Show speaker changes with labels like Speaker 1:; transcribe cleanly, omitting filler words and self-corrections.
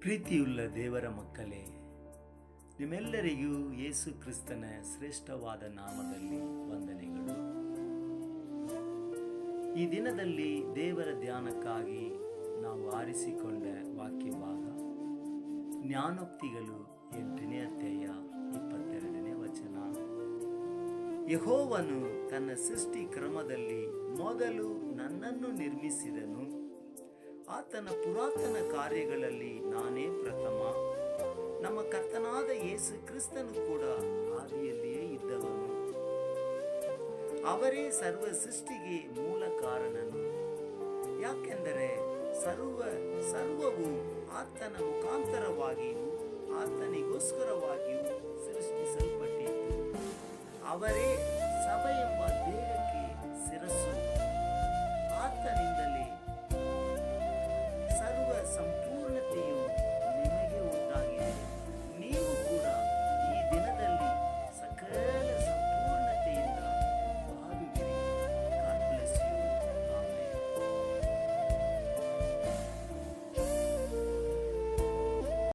Speaker 1: ಪ್ರೀತಿಯುಳ್ಳ ದೇವರ ಮಕ್ಕಳೇ, ನಿಮ್ಮೆಲ್ಲರಿಗೂ ಯೇಸು ಕ್ರಿಸ್ತನ ಶ್ರೇಷ್ಠವಾದ ನಾಮದಲ್ಲಿ ವಂದನೆಗಳು. ಈ ದಿನದಲ್ಲಿ ದೇವರ ಧ್ಯಾನಕ್ಕಾಗಿ ನಾವು ಆರಿಸಿಕೊಂಡ ವಾಕ್ಯಭಾಗ ಜ್ಞಾನೋಕ್ತಿಗಳು 8ನೇ ಅಧ್ಯಾಯ 22ನೇ ವಚನ. ಯೆಹೋವನು ತನ್ನ ಸೃಷ್ಟಿ ಕ್ರಮದಲ್ಲಿ ಮೊದಲು ನನ್ನನ್ನು ನಿರ್ಮಿಸಿದನು. ಆತನ ಪುರಾತನ ಕಾರ್ಯಗಳಲ್ಲಿ ನಾನೇ ಪ್ರಥಮ. ನಮ್ಮ ಕರ್ತನಾದ ಯೇಸು ಕ್ರಿಸ್ತನು ಕೂಡ ಆದಿಯಲ್ಲಿಯೇ ಇದ್ದವನು. ಅವರೇ ಸರ್ವ ಸೃಷ್ಟಿಗೆ ಮೂಲ ಕಾರಣನು. ಯಾಕೆಂದರೆ ಸರ್ವವು ಆತನ ಮುಖಾಂತರವಾಗಿಯೂ ಆತನಿಗೋಸ್ಕರವಾಗಿಯೂ ಸೃಷ್ಟಿಸಲ್ಪಟ್ಟಿತು. ಅವರೇ ಸಭೆ ಎಂಬ ದೇಹಕ್ಕೆ ಶಿರಸ್ಸು. ಆತನಿಂದಲೇ ಸರ್ವ